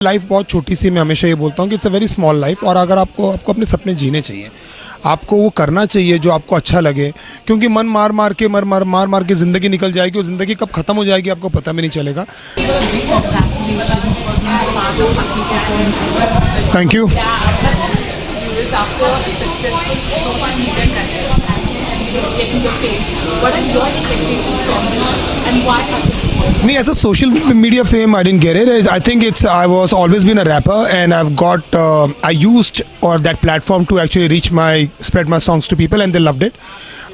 Life बहुत छोटी सी, मैं हमेशा ये बोलता हूँ कि it's a very small life. और अगर आपको अपने सपने जीने चाहिए, आपको वो करना चाहिए जो आपको अच्छा लगे, क्योंकि मन मार मार के ज़िंदगी निकल जाएगी और ज़िंदगी कब ख़त्म हो जाएगी आपको पता भी नहीं चलेगा। Thank you. नहीं, ऐसा social media fame I didn't get it. I think it's I was always been a rapper and I have got I used और that platform to actually reach my spread my songs to people and they loved it.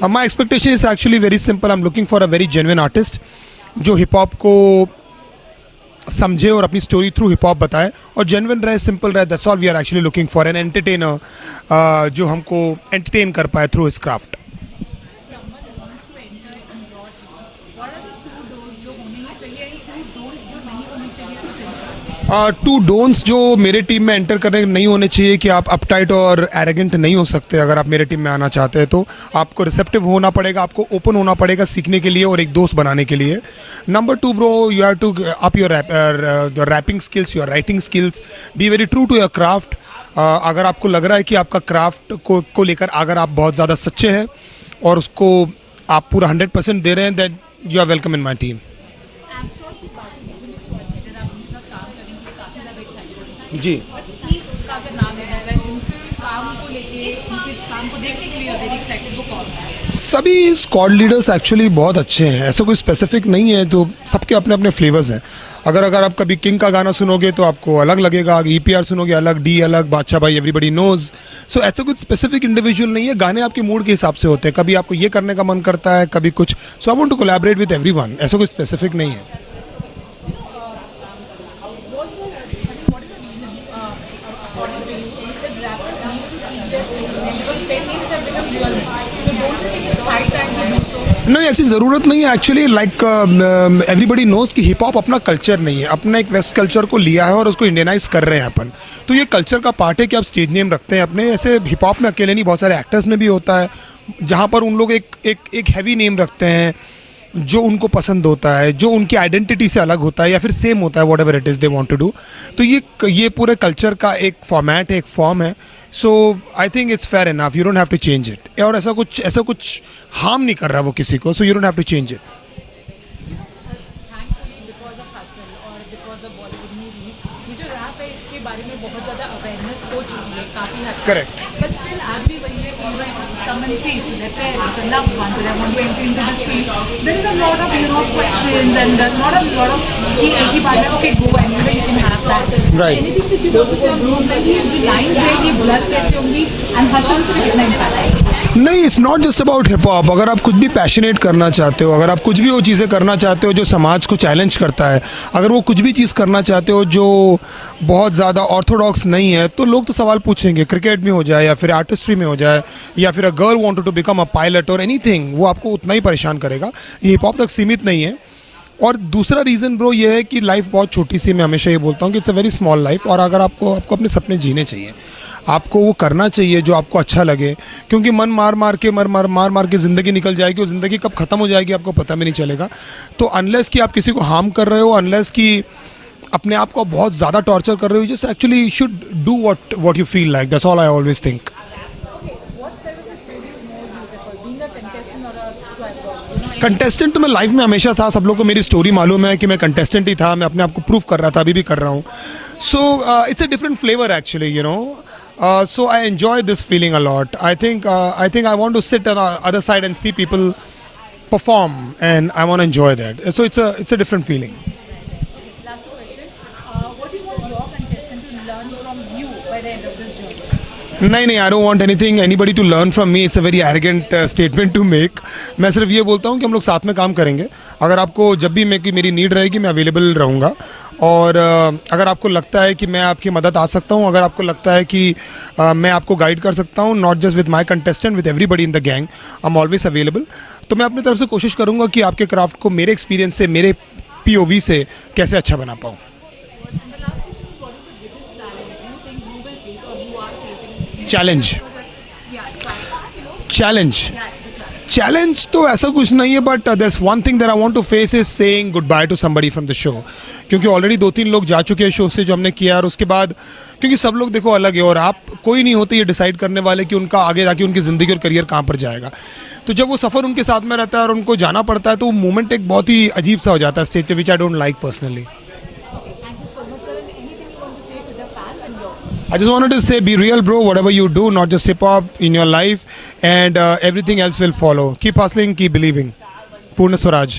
My expectation is actually very simple. I am looking for a very genuine artist जो hip hop को समझे और अपनी story through hip hop बताए और genuine रहे, simple रहे। That's all we are actually looking for. An entertainer जो हमको एंटरटेन कर पाए through his craft. Two don'ts जो मेरे टीम में एंटर करने नहीं होने चाहिए कि आप अपटाइट और एरोगेंट नहीं हो सकते। अगर आप मेरे टीम में आना चाहते हैं तो आपको रिसेप्टिव होना पड़ेगा, आपको ओपन होना पड़ेगा सीखने के लिए और एक दोस्त बनाने के लिए। Number two bro, you have to up your rapping skills, your writing skills, be very true to your craft. अगर आपको लग रहा है कि आपका क्राफ्ट को लेकर अगर आप बहुत ज़्यादा सच्चे हैं और उसको आप पूरा 100% दे रहे हैं, that you are welcome in my team. जी, सभी स्क्वाड लीडर्स एक्चुअली बहुत अच्छे हैं, ऐसा कोई स्पेसिफिक नहीं है। तो सबके अपने अपने फ्लेवर्स हैं। अगर आप कभी किंग का गाना सुनोगे तो आपको अलग लगेगा, EPR सुनोगे अलग, डी अलग, बादशाह भाई एवरीबडी नोज। सो ऐसा कुछ स्पेसिफिक इंडिविजुअल नहीं है। गाने आपके मूड के हिसाब से होते हैं, कभी आपको ये करने का मन करता है, कभी कुछ। So I want to collaborate with everyone, ऐसा कोई स्पेसिफिक नहीं है। नहीं, ऐसी ज़रूरत नहीं है एक्चुअली। लाइक एवरीबडी नोज़ कि हिप हॉप अपना कल्चर नहीं है, अपना एक वेस्ट कल्चर को लिया है और उसको इंडियनाइज कर रहे हैं अपन। तो ये कल्चर का पार्ट है कि आप स्टेज नेम रखते हैं अपने। ऐसे हिप हॉप में अकेले नहीं, बहुत सारे एक्टर्स में भी होता है जहाँ पर उन लोग एक हैवी नेम रखते हैं जो उनको पसंद होता है, जो उनकी आइडेंटिटी से अलग होता है या फिर सेम होता है, whatever it is they want to do. तो ये पूरे कल्चर का एक फॉर्मेट है, एक फॉर्म है। So I think it's fair enough, you don't have to change it. और ऐसा कुछ हार्म नहीं कर रहा वो किसी को, so you don't have to change it. Correct. But still, as we were here, even someone says to their parents and loved ones that I want to enter into this field, there is a lot of questions and not a lot of okay, go and you can have that. Right. Anything which you want to say on those lines है कि blur कैसे होंगी and hustle से कितना impact आएगा? नहीं, it's not just about hip hop. अगर आप कुछ भी पैशनेट करना चाहते हो, अगर आप कुछ भी वो चीज़ें करना चाहते हो जो समाज को चैलेंज करता है, अगर वो कुछ भी चीज़ करना चाहते हो जो बहुत ज़्यादा ऑर्थोडॉक्स नहीं है, तो लोग तो सवाल पूछेंगे। क्रिकेट में हो जाए या फिर आर्टिस्ट्री में हो जाए या फिर a girl wanted to become a pilot और एनीथिंग, वो आपको उतना ही परेशान करेगा। ये हिप हॉप तक सीमित नहीं है। और दूसरा रीज़न ब्रो ये है कि लाइफ बहुत छोटी सी, मैं हमेशा ये बोलता हूँ कि it's a very small life. और अगर आपको अपने सपने जीने चाहिए, आपको वो करना चाहिए जो आपको अच्छा लगे, क्योंकि मन मार मार के ज़िंदगी निकल जाएगी और ज़िंदगी कब ख़त्म हो जाएगी आपको पता भी नहीं चलेगा। तो अनलेस कि आप किसी को हार्म कर रहे हो, अनलेस कि अपने आप को बहुत ज़्यादा टॉर्चर कर रहे हो, just actually should do what you feel like. That's all I always think. Contestant तो मैं लाइफ में हमेशा था, सब लोग को मेरी स्टोरी मालूम है कि मैं कंटेस्टेंट ही था। मैं अपने आप को प्रूव कर रहा था, अभी भी कर रहा हूँ। So it's a different flavour actually, you know. So I enjoy this feeling a lot. I think I want to sit on the other side and see people perform, and I want to enjoy that. So it's a different feeling. Last question. What do you want your contestant to learn from you by the end of this journey? नहीं, I don't want anybody to learn from me. It's a very arrogant statement to make. मैं सिर्फ ये बोलता हूँ कि हम लोग साथ में काम करेंगे। अगर आपको जब भी मेरी नीड रहेगी, मैं अवेलेबल रहूँगा। और अगर आपको लगता है कि मैं आपकी मदद आ सकता हूँ, अगर आपको लगता है कि मैं आपको गाइड कर सकता हूँ, not just with my contestant, with everybody in the gang, I am always available. तो मैं अपनी तरफ से कोशिश करूँगा कि आपके क्राफ्ट को मेरे एक्सपीरियंस से, मेरे POV से कैसे अच्छा बना पाऊँ। चैलेंज चैलेंज तो ऐसा कुछ नहीं है, but there's one thing that I want to face is saying goodbye to somebody from the show, क्योंकि ऑलरेडी 2-3 लोग जा चुके हैं शो से जो हमने किया, और उसके बाद क्योंकि सब लोग देखो अलग है और आप कोई नहीं होते ये डिसाइड करने वाले कि उनका आगे जाके उनकी ज़िंदगी और करियर कहाँ पर जाएगा। तो जब वो सफ़र उनके साथ में रहता है और उनको जाना पड़ता है तो वो मोमेंट एक बहुत ही अजीब सा हो जाता है स्टेज पे, which I don't like personally. Thank you so much, sir. And anything you want to say to the fans and your I just wanted to say, be real, bro. Whatever you do, not just hip hop in your life, and everything else will follow. Keep hustling, keep believing. Purna Swaraj.